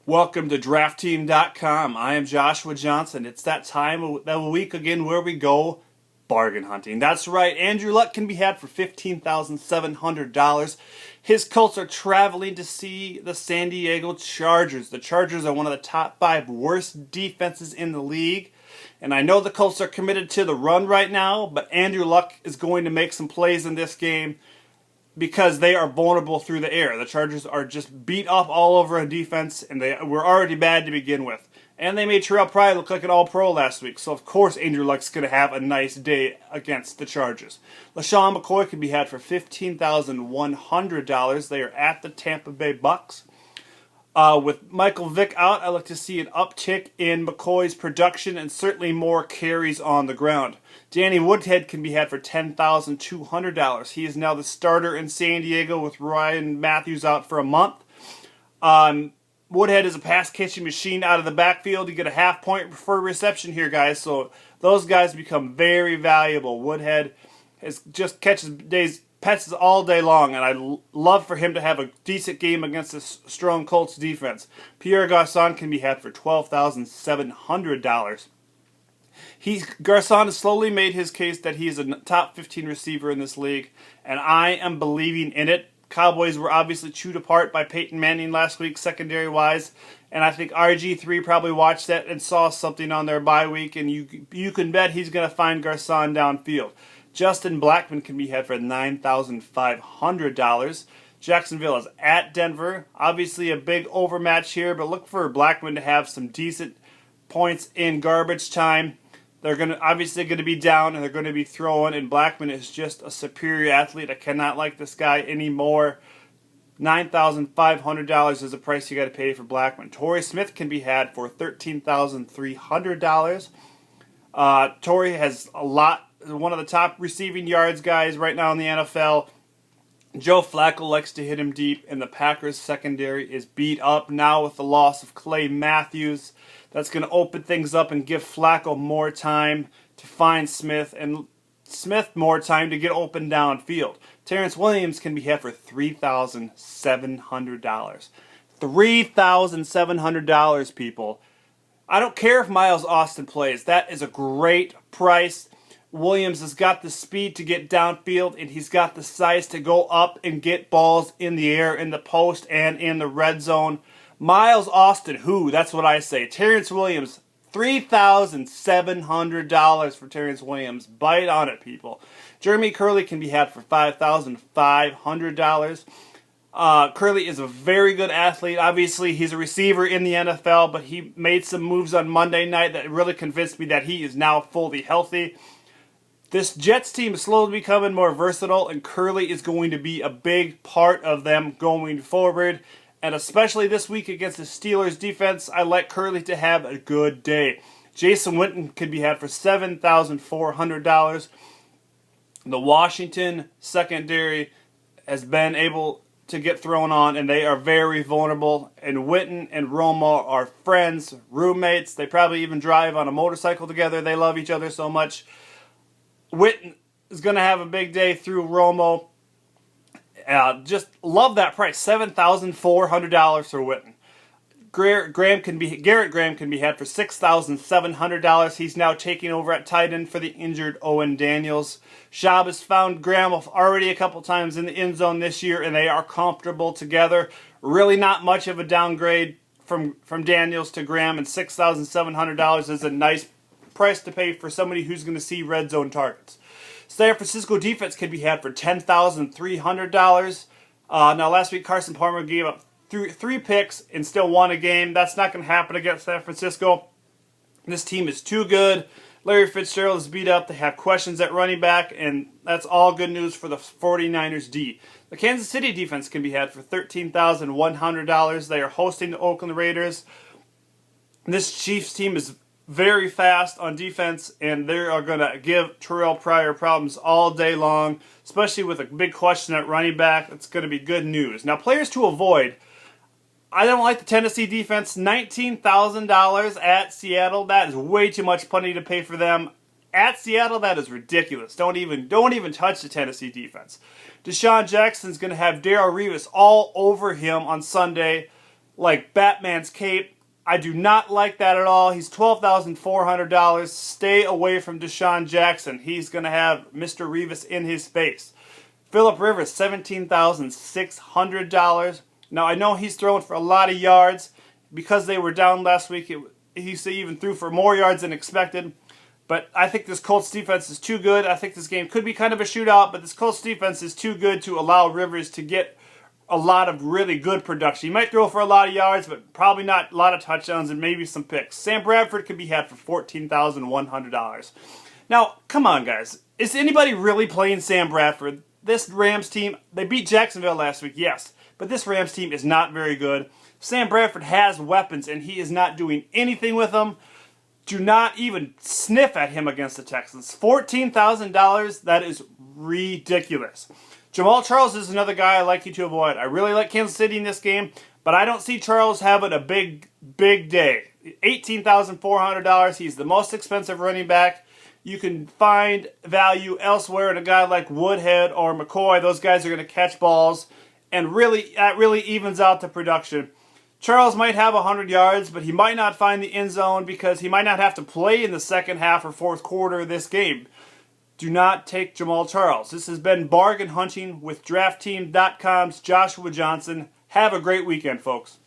Welcome to DraftTeam.com. I am Joshua Johnson. It's that time of the week again where we go bargain hunting. That's right, Andrew Luck can be had for $15,700. His Colts are traveling to see the San Diego Chargers. The Chargers are one of the top 5 worst defenses in the league. And I know the Colts are committed to the run right now, but Andrew Luck is going to make some plays in this game because they are vulnerable through the air. The Chargers are just beat up all over on defense, and they were already bad to begin with. And they made Terrell Pryor look like an all-pro last week, so of course Andrew Luck's going to have a nice day against the Chargers. LaShawn McCoy can be had for $15,100. They are at the Tampa Bay Bucks. With Michael Vick out, I like to see an uptick in McCoy's production and certainly more carries on the ground. Danny Woodhead can be had for $10,200. He is now the starter in San Diego with Ryan Matthews out for a month. Woodhead is a pass-catching machine out of the backfield. You get a half point for reception here, guys. So those guys become very valuable. Woodhead just passes all day long, and I'd love for him to have a decent game against a strong Colts defense. Pierre Garçon can be had for $12,700. Garçon has slowly made his case that he is a top 15 receiver in this league, and I am believing in it. Cowboys were obviously chewed apart by Peyton Manning last week, secondary-wise, and I think RG3 probably watched that and saw something on their bye week, and you can bet he's going to find Garçon downfield. Justin Blackmon can be had for $9,500. Jacksonville is at Denver. Obviously a big overmatch here, but look for Blackmon to have some decent points in garbage time. They're obviously going to be down, and they're going to be throwing, and Blackmon is just a superior athlete. I cannot like this guy anymore. $9,500 is the price you got to pay for Blackmon. Torrey Smith can be had for $13,300. Torrey has one of the top receiving yards guys right now in the NFL. Joe Flacco likes to hit him deep, and the Packers secondary is beat up now with the loss of Clay Matthews. That's going to open things up and give Flacco more time to find Smith, and Smith more time to get open downfield. Terrence Williams can be had for $3,700. $3,700, people. I don't care if Miles Austin plays. That is a great price. Williams has got the speed to get downfield, and he's got the size to go up and get balls in the air, in the post, and in the red zone. Miles Austin, who? That's what I say. Terrence Williams, $3,700 for Terrence Williams. Bite on it, people. Jeremy Curley can be had for $5,500. Curley is a very good athlete. Obviously, he's a receiver in the NFL, but he made some moves on Monday night that really convinced me that he is now fully healthy. This Jets team is slowly becoming more versatile, and Curley is going to be a big part of them going forward. And especially this week against the Steelers defense, I like Curley to have a good day. Jason Witten could be had for $7,400. The Washington secondary has been able to get thrown on, and they are very vulnerable. And Witten and Romo are friends, roommates. They probably even drive on a motorcycle together. They love each other so much. Witten is going to have a big day through Romo. Just love that price, $7,400 for Witten. Garrett Graham can be had for $6,700. He's now taking over at tight end for the injured Owen Daniels. Schaub has found Graham already a couple times in the end zone this year, and they are comfortable together. Really not much of a downgrade from Daniels to Graham, and $6,700 is a nice price to pay for somebody who's going to see red zone targets. San Francisco defense can be had for $10,300. Now, last week Carson Palmer gave up three picks and still won a game. That's not going to happen against San Francisco. This team is too good. Larry Fitzgerald is beat up. They have questions at running back, and that's all good news for the 49ers D. The Kansas City defense can be had for $13,100. They are hosting the Oakland Raiders. This Chiefs team is very fast on defense, and they are going to give Terrell Pryor problems all day long, especially with a big question at running back. That's going to be good news. Now, players to avoid. I don't like the Tennessee defense. $19,000 at Seattle. That is way too much money to pay for them. At Seattle, that is ridiculous. Don't even touch the Tennessee defense. Deshaun Jackson's going to have Darrelle Revis all over him on Sunday. like Batman's cape. I do not like that at all. He's $12,400. Stay away from Deshaun Jackson. He's going to have Mr. Revis in his face. Phillip Rivers, $17,600. Now, I know he's throwing for a lot of yards. Because they were down last week, he even threw for more yards than expected. But I think this Colts defense is too good. I think this game could be kind of a shootout, but this Colts defense is too good to allow Rivers to get a lot of really good production. He might throw for a lot of yards, but probably not a lot of touchdowns and maybe some picks. Sam Bradford could be had for $14,100. Now, come on, guys. Is anybody really playing Sam Bradford? This Rams team, they beat Jacksonville last week, yes. But this Rams team is not very good. Sam Bradford has weapons, and he is not doing anything with them. Do not even sniff at him against the Texans. $14,000, that is ridiculous. Jamal Charles is another guy I like you to avoid. I really like Kansas City in this game, but I don't see Charles having a big day. $18,400, he's the most expensive running back. You can find value elsewhere in a guy like Woodhead or McCoy. Those guys are going to catch balls, and that really evens out the production. Charles might have 100 yards, but he might not find the end zone because he might not have to play in the second half or fourth quarter of this game. Do not take Jamal Charles. This has been Bargain Hunting with DraftTeam.com's Joshua Johnson. Have a great weekend, folks.